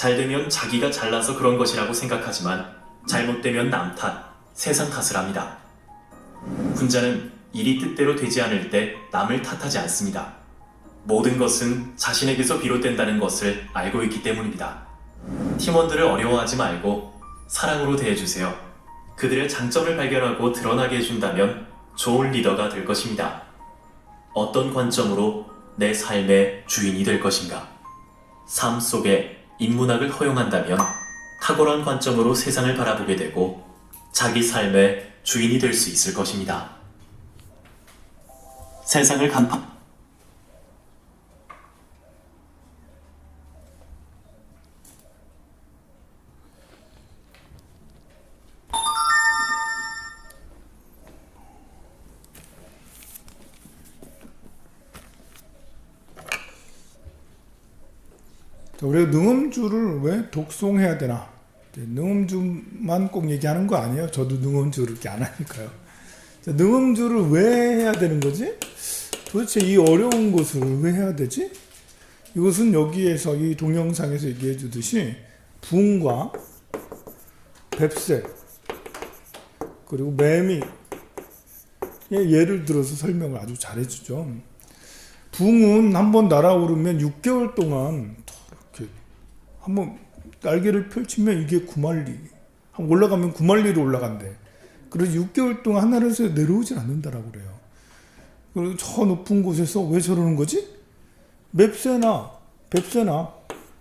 잘되면 자기가 잘나서 그런 것이라고 생각하지만 잘못되면 남 탓, 세상 탓을 합니다. 군자는 일이 뜻대로 되지 않을 때 남을 탓하지 않습니다. 모든 것은 자신에게서 비롯된다는 것을 알고 있기 때문입니다. 팀원들을 어려워하지 말고 사랑으로 대해주세요. 그들의 장점을 발견하고 드러나게 해준다면 좋은 리더가 될 것입니다. 어떤 관점으로 내 삶의 주인이 될 것인가? 삶 속에 인문학을 허용한다면 탁월한 관점으로 세상을 바라보게 되고 자기 삶의 주인이 될 수 있을 것입니다. 세상을 간파 우리가 능음주를 왜 독송해야 되나? 능음주만 꼭 얘기하는 거 아니에요. 저도 능음주를 이렇게 안 하니까요. 능음주를 왜 해야 되는 거지? 도대체 이 어려운 것을 왜 해야 되지? 이것은 여기에서 이 동영상에서 얘기해 주듯이 붕과 뱁새 그리고 매미 예를 들어서 설명을 아주 잘해주죠. 붕은 한번 날아오르면 6개월 동안 이렇게 한번 날개를 펼치면 이게 9만리, 올라가면 9만리로 올라간대. 그래서 6개월 동안 하늘에서 내려오질 않는다라고 그래요. 그리고 저 높은 곳에서 왜 저러는 거지? 맵새나 뱁새나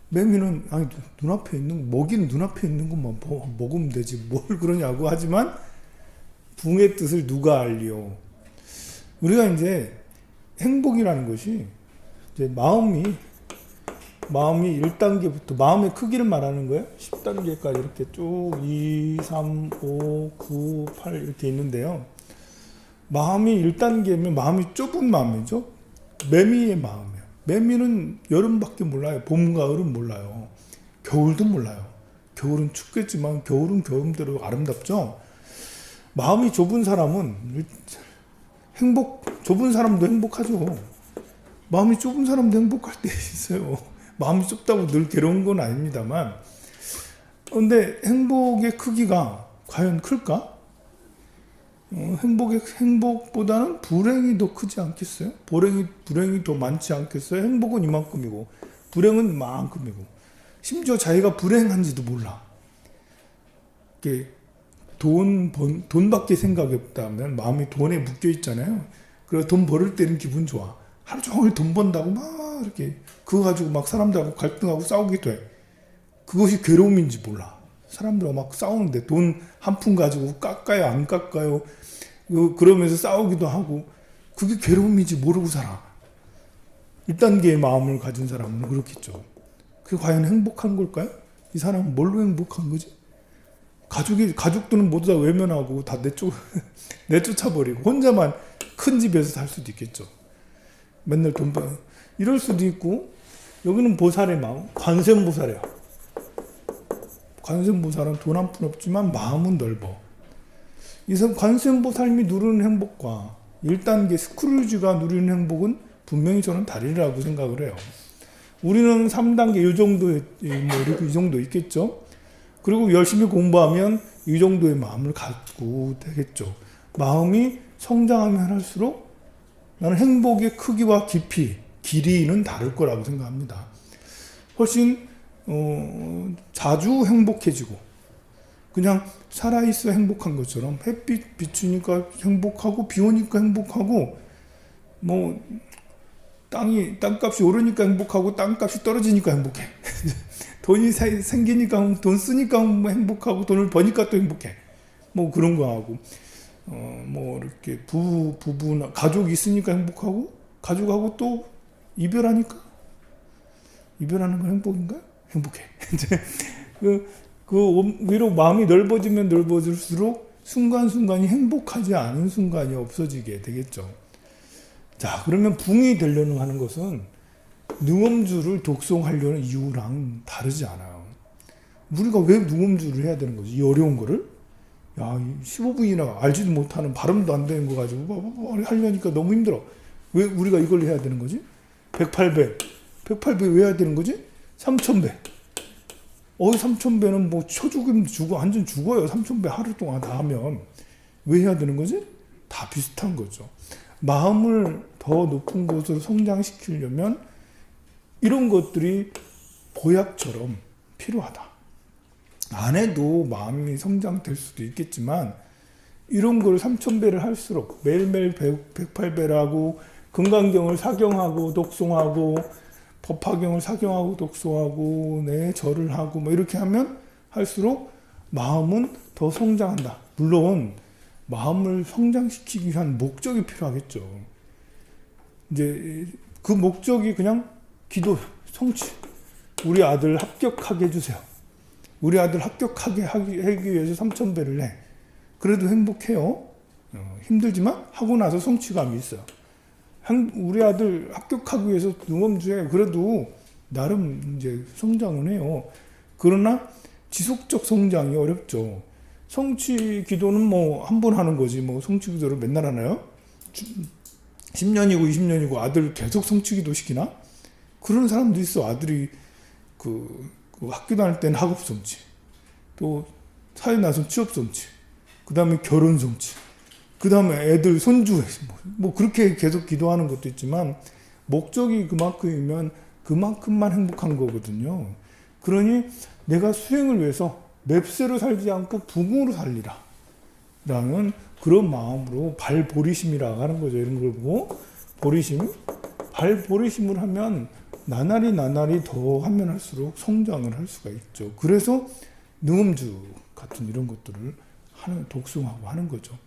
매미는 아니 눈앞에 있는 먹이는 눈앞에 있는 것만 먹으면 되지 뭘 그러냐고 하지만 붕의 뜻을 누가 알리요? 우리가 이제 행복이라는 것이 이제 마음이 1단계부터 마음의 크기를 말하는 거예요. 10단계까지 이렇게 쭉 2, 3, 5, 9, 8 이렇게 있는데요. 마음이 1단계면 마음이 좁은 마음이죠. 매미의 마음이에요. 매미는 여름밖에 몰라요. 봄, 가을은 몰라요. 겨울도 몰라요. 겨울은 춥겠지만 겨울은 겨울대로 아름답죠. 마음이 좁은 사람은 좁은 사람도 행복하죠. 마음이 좁은 사람도 행복할 때 있어요. 마음이 좁다고 늘 괴로운 건 아닙니다만. 그런데 행복의 크기가 과연 클까? 행복보다는 불행이 더 크지 않겠어요? 불행이 더 많지 않겠어요? 행복은 이만큼이고 불행은 이만큼이고 심지어 자기가 불행한지도 몰라. 돈밖에 생각이 없다면 마음이 돈에 묶여 있잖아요. 그래서 돈 벌을 때는 기분 좋아. 하루 종일 돈 번다고 막 이렇게 그거 가지고 막 사람들하고 갈등하고 싸우기도 해. 그것이 괴로움인지 몰라. 사람들하고 막 싸우는데 돈 한 푼 가지고 깎아요 안 깎아요 그러면서 싸우기도 하고 그게 괴로움인지 모르고 살아. 1단계의 마음을 가진 사람은 그렇겠죠. 그게 과연 행복한 걸까요? 이 사람은 뭘로 행복한 거지? 가족들은 모두 다 외면하고 다 내쫓아버리고 혼자만 큰 집에서 살 수도 있겠죠. 맨날 돈 벌 이럴 수도 있고. 여기는 보살의 마음, 관세음보살이야. 관세음보살은 돈 한 푼 없지만 마음은 넓어. 이 관세음보살님이 누리는 행복과 1단계 스크루지가 누리는 행복은 분명히 저는 다르리라고 생각을 해요. 우리는 3단계 이 정도 있겠죠. 그리고 열심히 공부하면 이 정도의 마음을 갖고 되겠죠. 마음이 성장하면 할수록 나는 행복의 크기와 길이는 다를 거라고 생각합니다. 훨씬 자주 행복해지고 그냥 살아있어 행복한 것처럼 햇빛 비추니까 행복하고 비 오니까 행복하고 뭐 땅값이 오르니까 행복하고 땅값이 떨어지니까 행복해. 돈이 생기니까 돈 쓰니까 행복하고 돈을 버니까 또 행복해. 뭐 그런 거 하고 뭐 이렇게 부부나 가족이 있으니까 행복하고 가족하고 또 이별하니까 이별하는 건 행복인가요? 행복해. 위로 마음이 넓어지면 넓어질수록 순간순간이 행복하지 않은 순간이 없어지게 되겠죠. 자, 그러면 붕이 되려는 하는 것은 능엄주를 독송하려는 이유랑 다르지 않아요. 우리가 왜 능엄주를 해야 되는 거지? 이 어려운 거를? 야, 15분이나 알지도 못하는 발음도 안 되는 거 가지고 하려니까 너무 힘들어. 왜 우리가 이걸 해야 되는 거지? 108배 왜 해야 되는 거지? 3000배 3,000배는 뭐 초죽음 죽어 완전 죽어요. 3,000배 하루 동안 다 하면 왜 해야 되는 거지? 다 비슷한 거죠. 마음을 더 높은 곳으로 성장시키려면 이런 것들이 보약처럼 필요하다. 안 해도 마음이 성장될 수도 있겠지만 이런 걸 3,000배를 할수록 매일매일 108배라고 금강경을 사경하고 독송하고 법화경을 사경하고 독송하고 절을 하고 뭐 이렇게 하면 할수록 마음은 더 성장한다. 물론 마음을 성장시키기 위한 목적이 필요하겠죠. 이제 그 목적이 그냥 기도, 성취. 우리 아들 합격하게 해주세요. 우리 아들 합격하게 하기 위해서 3,000배를 해. 그래도 행복해요. 힘들지만 하고 나서 성취감이 있어요. 우리 아들 합격하기 위해서 능엄주에 그래도 나름 이제 성장은 해요. 그러나 지속적 성장이 어렵죠. 성취 기도는 뭐 한 번 하는 거지. 뭐 성취 기도를 맨날 하나요? 10년이고 20년이고 아들 계속 성취 기도 시키나? 그런 사람도 있어. 아들이 그 학교 다닐 때는 학업 성취, 또 사회 나서 취업 성취, 그 다음에 결혼 성취, 그 다음에 애들 손주 뭐 그렇게 계속 기도하는 것도 있지만 목적이 그만큼이면 그만큼만 행복한 거거든요. 그러니 내가 수행을 위해서 맵새로 살지 않고 붕으로 살리라 라는 그런 마음으로 발보리심이라고 하는 거죠. 이런 걸 보고 보리심, 발보리심을 하면 나날이 더 하면 할수록 성장을 할 수가 있죠. 그래서 능엄주 같은 이런 것들을 독송하고 하는 거죠.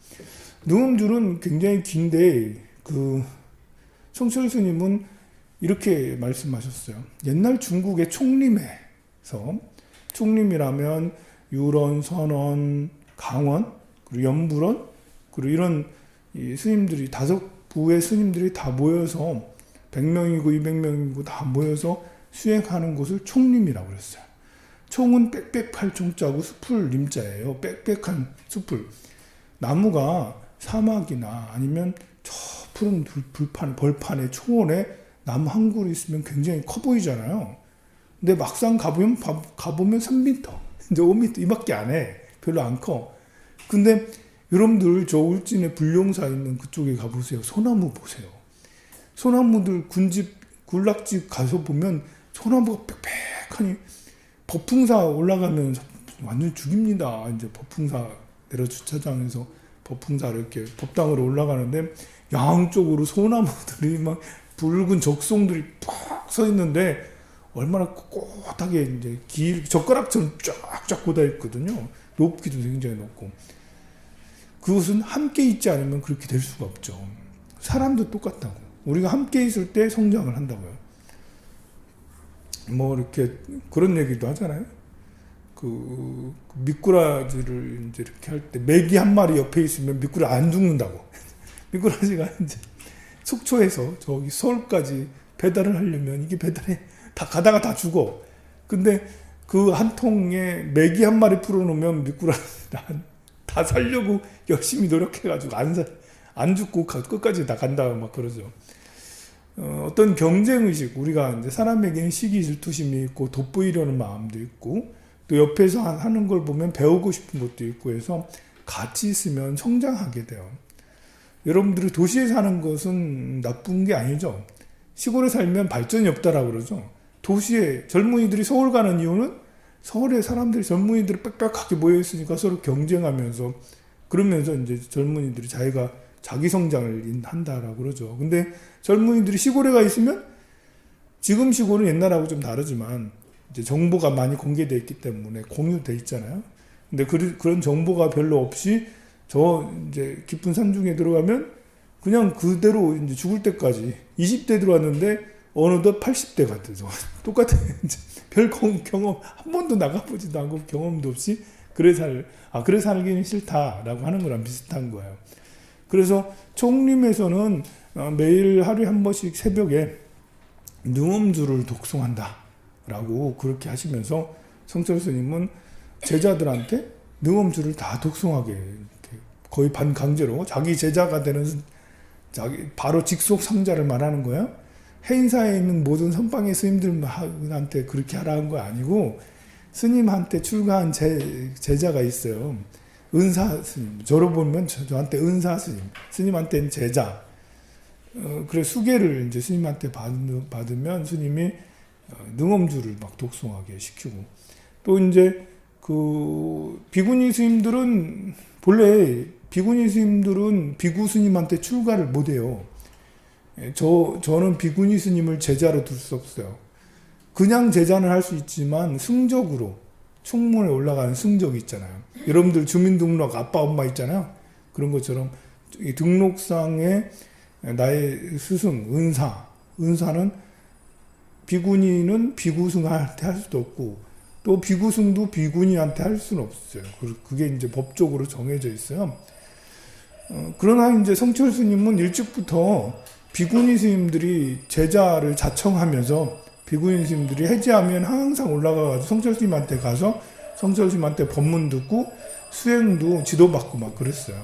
능엄주는 굉장히 긴데 성철 스님은 이렇게 말씀하셨어요. 옛날 중국의 총림에서 총림이라면 유런, 선원, 강원, 그리고 연불원, 그리고 이런 스님들이 5부의 스님들이 다 모여서 100명이고 200명이고 다 모여서 수행하는 곳을 총림이라고 그랬어요. 총은 빽빽할 총자고 숲을 림자예요. 빽빽한 숲을. 나무가 사막이나 아니면 저 푸른 벌판에 초원에 나무 한 그루 있으면 굉장히 커 보이잖아요. 근데 막상 가보면 3m, 이제 5m 이밖에 안 해. 별로 안 커. 근데 여러분들 저 울진에 불룡사 있는 그쪽에 가보세요. 소나무 보세요. 소나무들 군락집 가서 보면 소나무가 빽빽하니 법풍사 올라가면 완전 죽입니다. 이제 법풍사 내려 주차장에서 법풍사 이렇게 법당으로 올라가는데 양쪽으로 소나무들이 막 붉은 적송들이 팍 서 있는데 얼마나 꼿꼿하게 이제 젓가락처럼 쫙쫙 꽂아 있거든요. 높기도 굉장히 높고. 그것은 함께 있지 않으면 그렇게 될 수가 없죠. 사람도 똑같다고. 우리가 함께 있을 때 성장을 한다고요. 뭐 이렇게 그런 얘기도 하잖아요. 그 미꾸라지를 이제 이렇게 할 때 메기 한 마리 옆에 있으면 미꾸라지 안 죽는다고. 미꾸라지가 이제 속초에서 저기 서울까지 배달을 하려면 이게 배달에 다 가다가 다 죽어. 근데 그 한 통에 메기 한 마리 풀어놓으면 미꾸라지 다 살려고 열심히 노력해가지고 안 죽고 끝까지 다 간다 막 그러죠. 어떤 경쟁의식, 우리가 이제 사람에게는 시기 질투심이 있고 돋보이려는 마음도 있고 또 옆에서 하는 걸 보면 배우고 싶은 것도 있고 해서 같이 있으면 성장하게 돼요. 여러분들이 도시에 사는 것은 나쁜 게 아니죠. 시골에 살면 발전이 없다라고 그러죠. 도시에 젊은이들이 서울 가는 이유는 서울에 사람들이 젊은이들이 빽빽하게 모여 있으니까 서로 경쟁하면서 그러면서 이제 젊은이들이 자기 성장을 한다라고 그러죠. 근데 젊은이들이 시골에 가 있으면 지금 시골은 옛날하고 좀 다르지만 이제 정보가 많이 공개되어 있기 때문에 공유돼 있잖아요. 근데 그런 정보가 별로 없이 저 이제 깊은 산중에 들어가면 그냥 그대로 이제 죽을 때까지 20대 들어왔는데 어느덧 80대가 돼서 똑같은 별 경험 한 번도 나가보지도 않고 경험도 없이 그래 살기는 싫다라고 하는 거랑 비슷한 거예요. 그래서 총림에서는 매일 하루에 한 번씩 새벽에 능엄주를 독송한다라고 그렇게 하시면서 성철 스님은 제자들한테 능엄주를 다 독송하게 거의 반강제로 자기 제자가 되는 바로 직속 상자를 말하는 거예요. 해인사에 있는 모든 선방의 스님들한테 그렇게 하라는 거 아니고 스님한테 출가한 제자가 있어요. 은사 스님. 저로 보면 저한테 은사 스님. 스님한테는 제자. 그래 수계를 이제 스님한테 받으면 스님이 능엄주를 막 독송하게 시키고, 또 이제 그 비구니 스님들은 본래 비구니 스님들은 비구 스님한테 출가를 못 해요. 저는 비구니 스님을 제자로 둘 수 없어요. 그냥 제자는 할 수 있지만 승적으로 총문에 올라가는 승적이 있잖아요. 여러분들 주민등록 아빠 엄마 있잖아요. 그런 것처럼 이 등록상에 나의 스승 은사는 비구니는 비구승한테 할 수도 없고, 또 비구승도 비구니한테 할 수는 없어요. 그게 이제 법적으로 정해져 있어요. 그러나 이제 성철 스님은 일찍부터 비구니 스님들이 제자를 자청하면서 비구니 스님들이 해제하면 항상 올라가가지고 성철 스님한테 가서 성철 스님한테 법문 듣고 수행도 지도받고 막 그랬어요.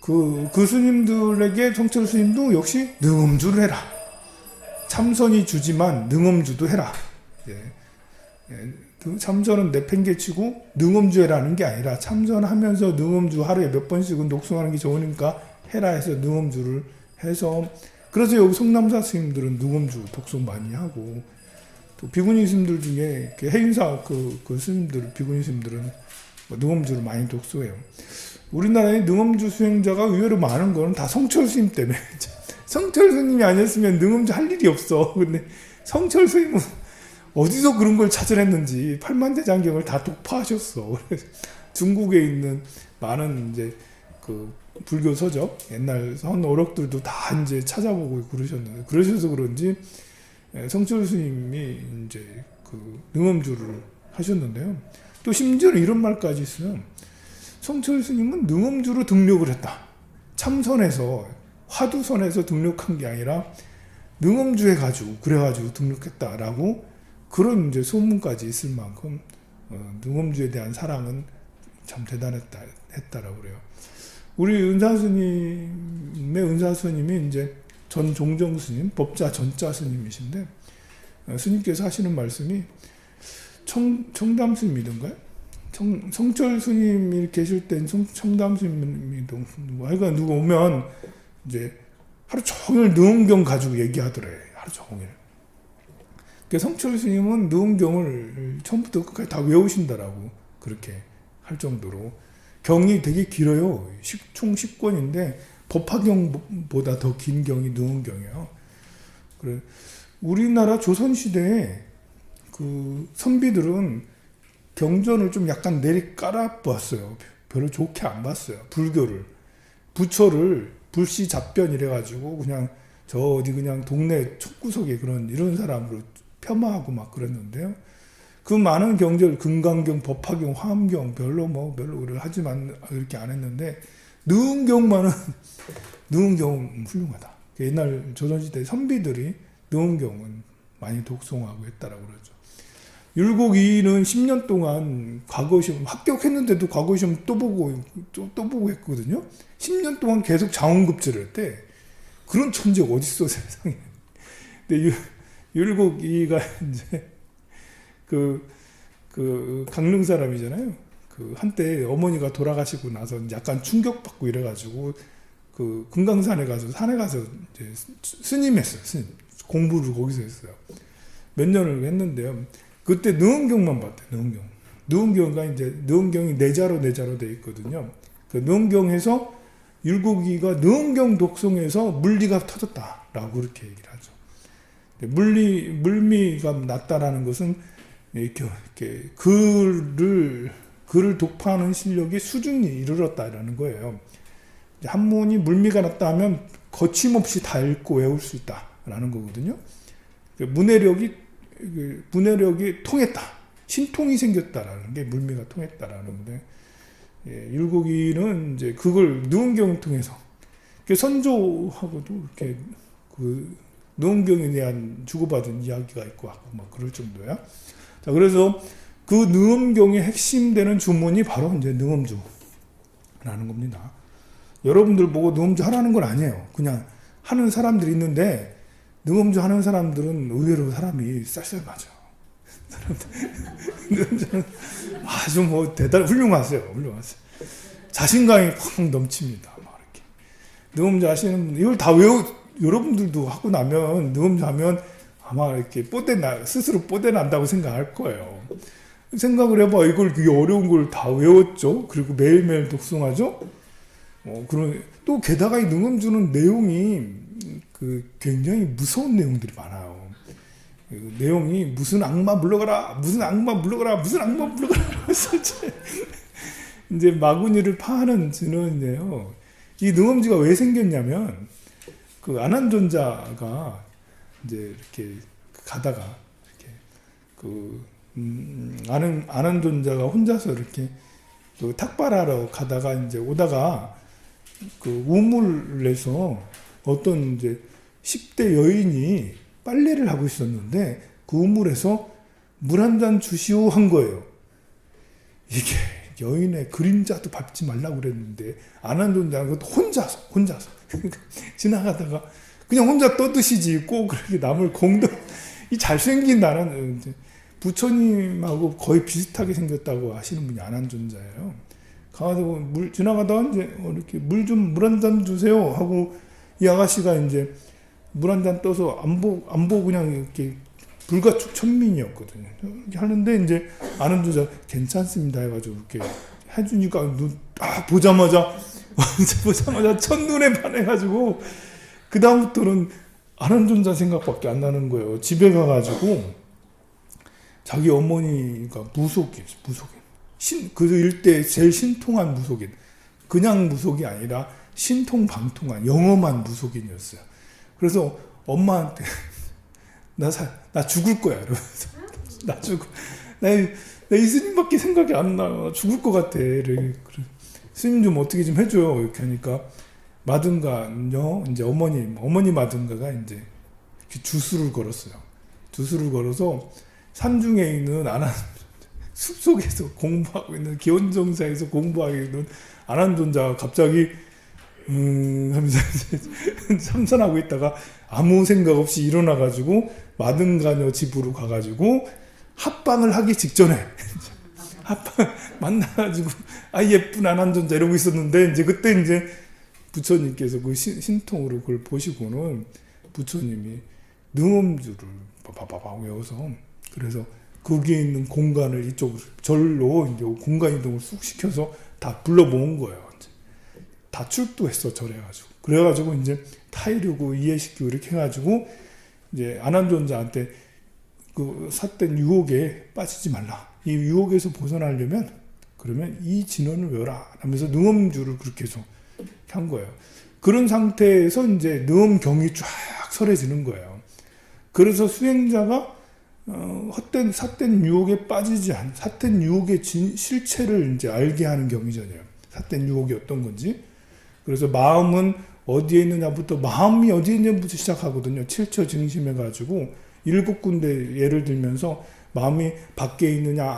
그 스님들에게 성철 스님도 역시 능엄주를 해라. 참선이 주지만 능엄주도 해라. 참선은 내팽개치고 능엄주해라는 게 아니라 참선하면서 능엄주 하루에 몇 번씩은 독송하는 게 좋으니까 해라 해서 능엄주를 해서, 그래서 여기 성남사 스님들은 능엄주 독송 많이 하고, 또 비구니 스님들 중에 해인사 그 스님들 비구니 스님들은 능엄주를 많이 독송해요. 우리나라에 능엄주 수행자가 의외로 많은 거는 다 성철 스님 때문에. 성철 스님이 아니었으면 능엄주 할 일이 없어. 근데 성철 스님은 어디서 그런 걸 찾아냈는지 팔만대장경을 다 독파하셨어. 그래서 중국에 있는 많은 이제 그 불교 서적, 옛날 선 어록들도 다 이제 찾아보고 그러셨는데, 그러셔서 그런지 성철 스님이 이제 그 능엄주를 하셨는데요. 또 심지어는 이런 말까지 있어요. 성철 스님은 능엄주로 등록을 했다. 참선에서 화두선에서 등록한 게 아니라 능엄주에 가지고 그래가지고 등록했다라고 그런 이제 소문까지 있을 만큼 능엄주에 대한 사랑은 참 대단했다라고 그래요. 우리 은사스님의 은사스님이 이제 전 종정 스님, 법자 전자 스님이신데, 스님께서 하시는 말씀이 청담 스님이던가요? 성철 스님이 계실 땐 청담 스님이 하여간 누가 오면 이제 하루 종일 능엄경 가지고 얘기하더래. 하루 종일. 그러니까 성철 스님은 능엄경을 처음부터 끝까지 다 외우신다라고 그렇게 할 정도로 경이 되게 길어요. 총 10권인데 법화경보다 더 긴 경이 능엄경이에요. 그래 우리나라 조선시대에 그 선비들은 경전을 좀 약간 내리 깔아봤어요. 별로 좋게 안 봤어요. 불교를. 부처를 불시 잡변 이래가지고 그냥 저 어디 그냥 동네 촌구석에 이런 사람으로 폄하하고 막 그랬는데요. 그 많은 경절, 금강경, 법화경, 화엄경 별로 하지만 이렇게 안 했는데 능엄경만은 능엄경은 훌륭하다. 옛날 조선시대 선비들이 능엄경은 많이 독송하고 했다라고 그러죠. 율곡이는 10년 동안 과거시험 합격했는데도 과거시험 또 보고 했거든요. 10년 동안 계속 자원급제를 했대. 그런 천재가 어딨어 세상에. 근데 율곡이가 이제 그 강릉 사람이잖아요. 그 한때 어머니가 돌아가시고 나서 약간 충격받고 이래가지고 그 금강산에 가서 이제 스님했어요. 스님 공부를 거기서 했어요. 몇 년을 했는데요. 그때 능엄경만 봤대. 능엄경가 이제 능엄경이 내자로 돼 있거든요. 그 능엄경에서 율곡이가 능엄경 독송에서 물리가 터졌다라고 그렇게 얘기를 하죠. 물미가 났다라는 것은 이렇게 글을 독파하는 실력이 수준이 이르렀다라는 거예요. 한문이 물미가 났다 하면 거침없이 다 읽고 외울 수 있다라는 거거든요. 문해력이 통했다. 신통이 생겼다라는 게 물미가 통했다라는 건데, 율곡이는 이제 그걸 능엄경을 통해서 선조하고도 이렇게 그 능엄경에 대한 주고받은 이야기가 있고 막 그럴 정도야. 자, 그래서 그 능엄경의 핵심되는 주문이 바로 이제 능엄주라는 겁니다. 여러분들 보고 능엄주 하라는 건 아니에요. 그냥 하는 사람들이 있는데 능엄주 하는 사람들은 의외로 사람이 쌀쌀맞아. 느음자는 아주 뭐 훌륭하세요. 자신감이 팍 넘칩니다. 막 이렇게. 느음자 하시는 분, 이걸 다 여러분들도 하고 나면, 느음자 하면 아마 이렇게 스스로 뽀대 난다고 생각할 거예요. 생각을 해봐. 이게 어려운 걸 다 외웠죠. 그리고 매일매일 독송하죠. 또 게다가 이 능음주는 내용이 굉장히 무서운 내용들이 많아요. 내용이 무슨 악마 물러가라. 이제 마구니를 파하는 진원인데요. 이 능음주가 왜 생겼냐면 안한존자가 이제 이렇게 가다가 안한존자가 혼자서 이렇게 탁발하러 가다가 이제 오다가 우물에서 어떤 이제 10대 여인이 빨래를 하고 있었는데 그 우물에서 물 한 잔 주시오 한 거예요. 이게 여인의 그림자도 밟지 말라고 그랬는데 안한존자는 혼자서 지나가다가 그냥 혼자 떠드시지 꼭 그렇게 남을 이 잘생긴 나는 부처님하고 거의 비슷하게 생겼다고 하시는 분이 안한존자예요. 가가지고 지나가다가 이제 이렇게 물 한 잔 주세요 하고 이 아가씨가 이제 물 한 잔 떠서 안 보고 그냥 이렇게 불가축 천민이었거든요. 이렇게 하는데 이제 안한존자 괜찮습니다 해가지고 이렇게 해주니까 보자마자 첫눈에 반해가지고 그 다음부터는 안한존자 생각밖에 안 나는 거예요. 집에 가가지고 자기 어머니가 무속인. 그 일대 제일 신통한 무속인. 그냥 무속이 아니라 신통방통한 영험한 무속인이었어요. 그래서 엄마한테 나 죽을 거야 이러면서 나 이스님밖에 생각이 안 나. 죽을 것 같아. 그래. 스님 좀 어떻게 좀 해줘요. 이렇게 하니까 마등가요. 이제 어머니 마등가가 이제 주술을 걸었어요. 주술을 걸어서 산중에 있는 숲속에서 공부하고 있는 기원정사에서 공부하고 있는 안한존자가 갑자기 하면서 참선하고 있다가 아무 생각 없이 일어나가지고 마등가녀 집으로 가가지고 합방을 하기 직전에 합방 만나가지고 예쁜 안한존자 이러고 있었는데 이제 그때 이제 부처님께서 그 신통으로 그걸 보시고는 부처님이 능엄주를 바바바 외워서 그래서 거기에 있는 공간을 이쪽으로 절로 이제 공간 이동을 쑥 시켜서 다 불러 모은 거예요. 이제. 다 출두했어 절해가지고. 그래가지고 이제 타이르고 이해시키고 이렇게 해가지고 이제 안한존자한테 그 삿된 유혹에 빠지지 말라. 이 유혹에서 벗어나려면 그러면 이 진언을 외워라. 하면서 능엄주를 그렇게 해서 한 거예요. 그런 상태에서 이제 능엄경이 쫙 설해지는 거예요. 그래서 수행자가 삿된 유혹에 빠지지 않은 삿된 유혹의 실체를 이제 알게 하는 경이전이에요. 삿된 유혹이 어떤 건지. 그래서 마음은 어디에 있느냐부터 마음이 어디에 있느냐부터 시작하거든요. 7처 증심해 가지고 7군데 예를 들면서 마음이 밖에 있느냐